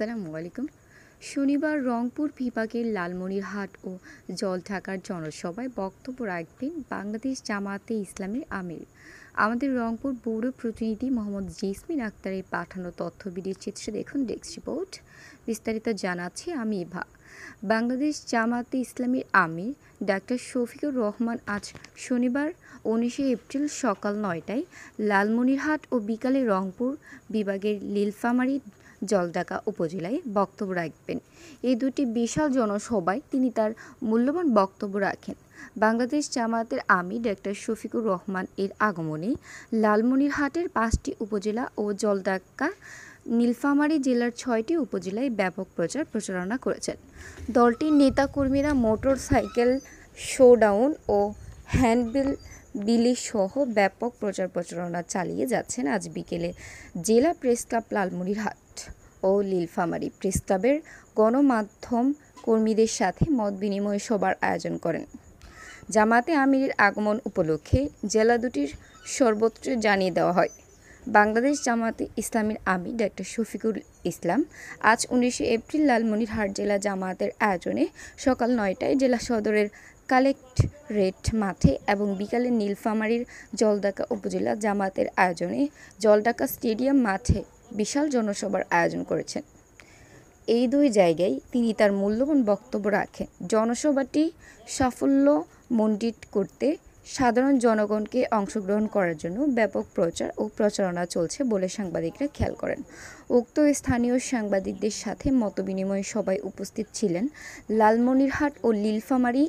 আসসালামু আলাইকুম। শনিবার রংপুর বিভাগের লালমনিরহাট ও জলঢাকার জনসভায় বক্তব্য রাখবেন বাংলাদেশ জামায়াতে ইসলামীর আমির। আমাদের রংপুর ব্যুরো প্রতিনিধি মোহাম্মদ জেসমিন আক্তারের পাঠানো তথ্যভিডিওর চিত্রে দেখুন ডেস্ক রিপোর্ট। বিস্তারিত জানাচ্ছি আমি ইভা। বাংলাদেশ জামায়াতে ইসলামীর আমির ডাক্তার শফিকুর রহমান আজ শনিবার 19 এপ্রিল সকাল 9টায় লালমনিরহাট ও বিকালে রংপুর বিভাগের নীলফামারী জলঢাকা উপজেলায় বক্তব্য রাখবেন। এই দুটি বিশাল জনসভায় তিনি তার মূল্যবান বক্তব্য রাখেন। বাংলাদেশ জামায়াতের আমির ডাক্তার শফিকুর রহমান এর আগমনে লালমনিরহাটের 5টি উপজেলা ও জলঢাকা নীলফামারী জেলার 6টি উপজেলায় ব্যাপক প্রচারণা করেছেন। দলটির নেতাকর্মীরা মোটর সাইকেল শোডাউন ও হ্যান্ডবিল সহ ব্যাপক প্রচারণা চালিয়ে যাচ্ছেন। আজ বিকেলে জেলা প্রেস ক্লাব লালমনিরহাট ও নীলফামারী প্রেস ক্লাবের গণমাধ্যম কর্মীদের সাথে মত বিনিময় সভার আয়োজন করেন। জামায়াতে আমিরের আগমন উপলক্ষে জেলা দুটির সর্বত্র জানিয়ে দেওয়া হয়। বাংলাদেশ জামায়াতে ইসলামীর আমির ডাক্তার শফিকুল ইসলাম আজ 19 এপ্রিল লালমনিরহাট জেলা জামায়াতের আয়োজনে সকাল 9টায় জেলা সদরের কালেক্টরেট মাঠে এবং বিকালে নীলফামারীর জলঢাকা উপজেলা জামায়াতের আয়োজনে জলঢাকা স্টেডিয়াম মাঠে বিশাল জনসভার আয়োজন করেছেন। এই দুই জায়গায় তিনি তার মূল্যবান বক্তব্য রাখেন। জনসভাটি সাফল্যমণ্ডিত করতে সাধারণ জনগণকে অংশগ্রহণ করার জন্য ব্যাপক প্রচার ও প্রচারণা চলছে বলে সাংবাদিকরা খেয়াল করেন। উক্ত স্থানীয় সাংবাদিকদের সাথে মতবিনিময় সভায় উপস্থিত ছিলেন লালমনিরহাট ও নীলফামারী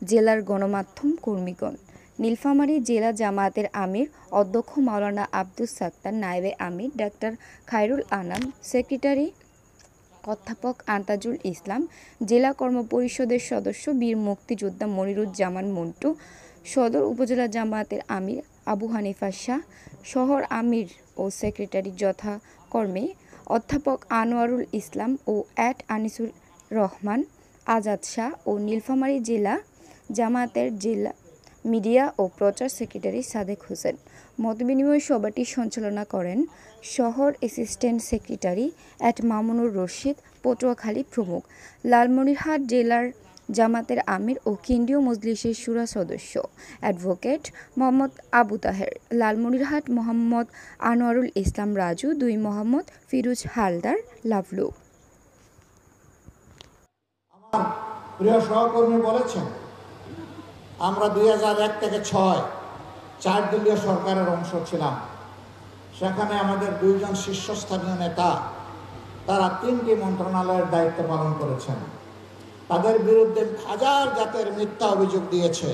জেলার গণমাধ্যম কর্মীগণ। নীলফামারী জেলা জামায়াতের আমির অধ্যক্ষ মাওলানা আব্দুস সাত্তার, নায়েবে আমির ডাক্তার খায়রুল আনাম, সেক্রেটারি অধ্যাপক আন্তাজুল ইসলাম, জেলা কর্মপরিষদের সদস্য বীর মুক্তিযোদ্ধা মনিরুজ্জামান মন্টু, সদর উপজেলা জামায়াতের আমির আবু হানিফা শাহ, শহর আমির ও সেক্রেটারি যথাক্রমে অধ্যাপক আনোয়ারুল ইসলাম ও আনিসুর রহমান, আজাদ শাহ ও নীলফামারী জেলা জামায়াতের জেলা মিডিয়া ও প্রচার সেক্রেটারি সাদেক হোসেন। মতবিনিময় সভাটি সঞ্চালনা করেন শহর অ্যাসিস্ট্যান্ট সেক্রেটারি মামুনুর রশিদ, পটুয়াখালী প্রমুখ। লালমনিরহাট জেলার জামায়াতের আমির ও কেন্দ্রীয় মজলিসের শুরা সদস্য অ্যাডভোকেট মোহাম্মদ আবু তাহের, লালমনিরহাট মোহাম্মদ আনোয়ারুল ইসলাম রাজু, 2 মোহাম্মদ ফিরোজ হালদার লাভলু। আমার প্রিয় সহকর্মী বলেছেন, আমরা 2001 থেকে 6 4 দলীয় সরকারের অংশ ছিলাম। সেখানে আমাদের 2 জন শীর্ষস্থানীয় নেতা তারা 3টি মন্ত্রণালয়ের দায়িত্ব পালন করেছেন। তাদের বিরুদ্ধে হাজার জাতের মিথ্যা অভিযোগ দিয়েছে,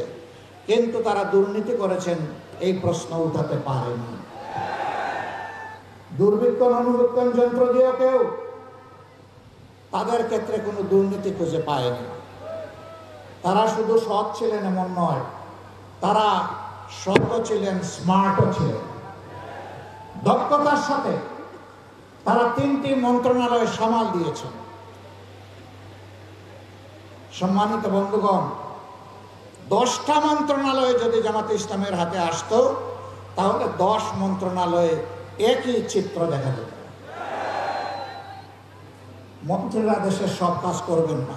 কিন্তু তারা দুর্নীতি করেছেন এই প্রশ্ন উঠাতে পারেনি। দুর্বৃত্তন অনুবীক্ষণ যন্ত্র দিয়েও কেউ তাদের ক্ষেত্রে কোনো দুর্নীতি খুঁজে পায়নি। তারা শুধু সৎ ছিলেন এমন নয়, তারা সৎ ছিলেন, স্মার্টও ছিলেন। দক্ষতার সাথে তারা 3টি মন্ত্রণালয় সামাল দিয়েছেন। সম্মানিত বন্ধুগণ, 10টা মন্ত্রণালয় যদি জামাতে ইসলামের হাতে আসতো তাহলে 10 মন্ত্রণালয়ে একই চিত্র দেখা যেত। মন্ত্রীরা দেশের সব কাজ করবেন না,